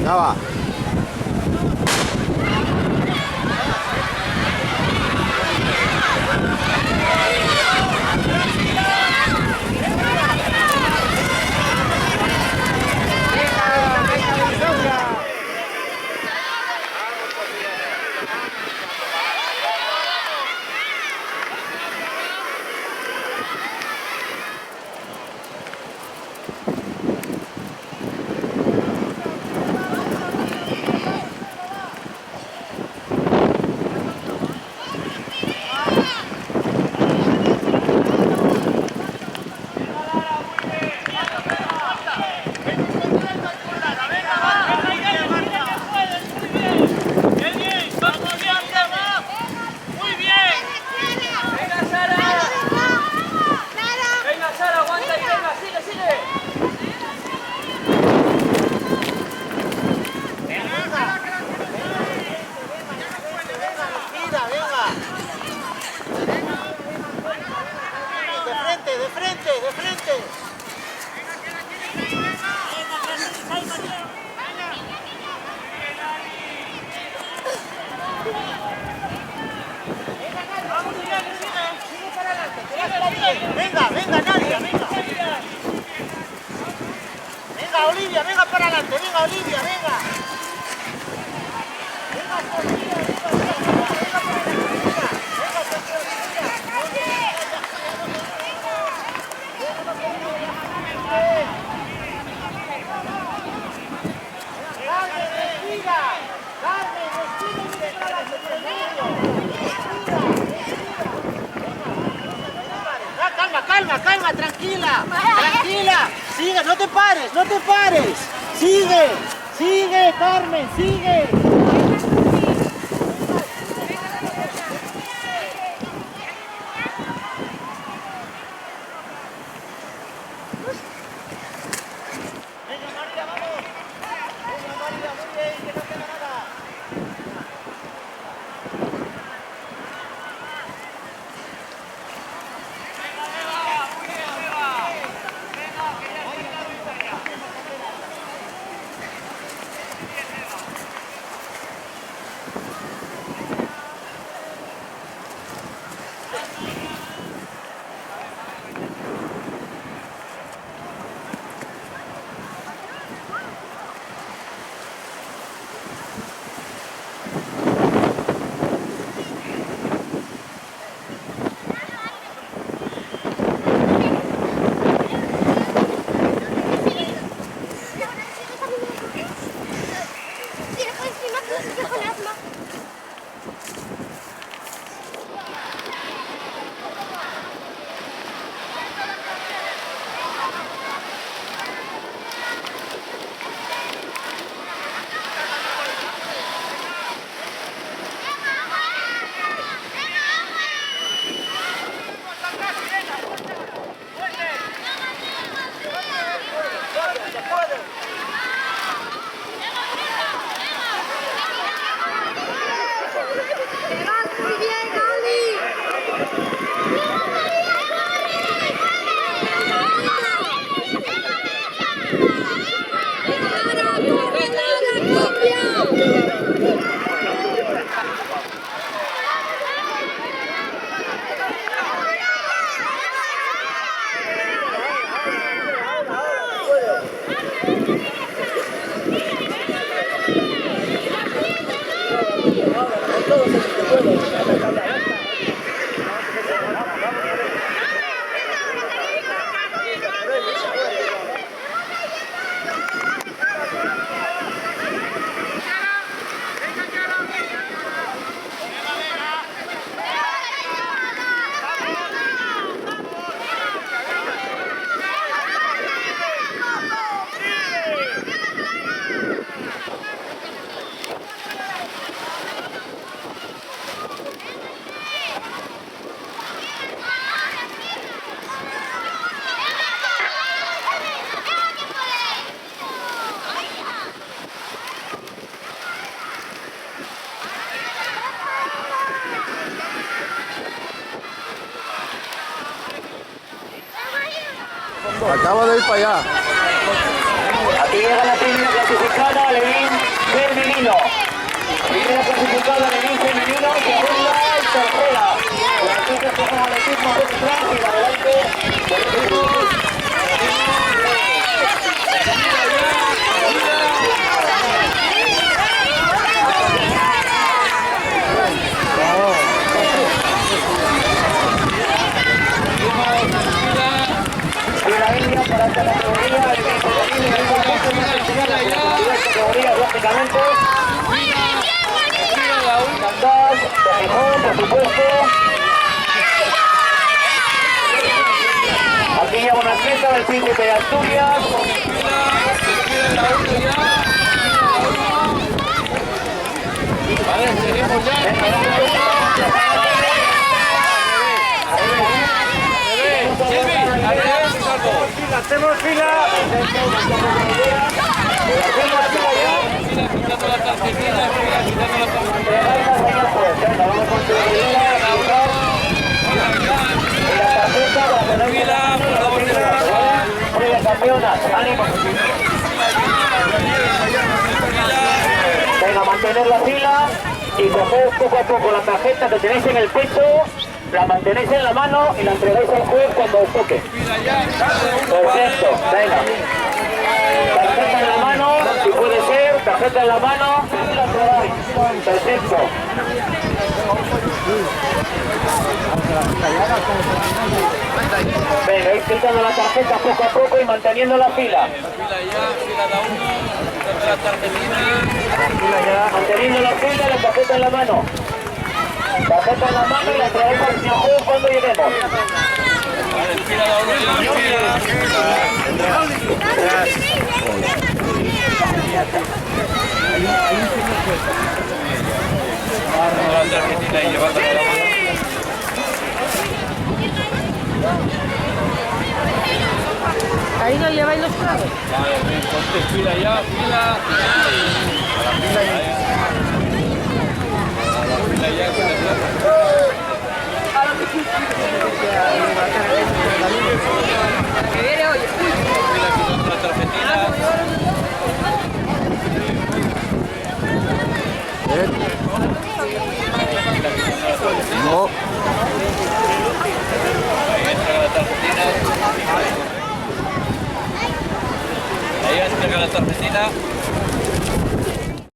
Ya va. Venga, venga, Nadia, venga. Venga, Olivia, venga para adelante, venga, Olivia, venga. Venga, Sofía, venga, venga para adelante, venga. Venga, Sofía, Carmen, respira. Carmen, respira y mira para adelante, por el medio. Calma, calma, tranquila, tranquila. Sigue, no te pares, no te pares. Sigue, sigue, Carmen, sigue. Venga, María, vamos. Venga, María, muy bien, que no queda nada. Acaba de ir para allá. Aquí llega la primera clasificada, Levin. prácticamente. Candás, de Gijón, por supuesto. Aquí lleva una atleta del Príncipe de Asturias. Vale, seguimos ya. Hacemos fila. Quitando la tarjetita, quitando la campeonas, ánimo. Venga, mantener la fila y coged poco a poco la tarjeta que tenéis en el pecho, la mantenéis en la mano y la entregáis al juez cuando os toque. Perfecto, venga. Tarjeta en la mano, si puede ser, tarjeta en la mano y la entregáis. Perfecto. Venga, ir quitando la tarjeta poco a poco y manteniendo la fila. Manteniendo la fila y la tarjeta en la mano. Tarjeta en la mano y la entregáis al señor juez cuando lleguemos. la tarjetita y llevándola a la mano. Ahí no lleváis los prados. Vale, ponte fila ya, fila. A la fila ya. A la fila ya con el plato. Que viene hoy. Fila con otra tarjetita. No. Ahí entra la tarjetina. Ahí entra la tarjetina.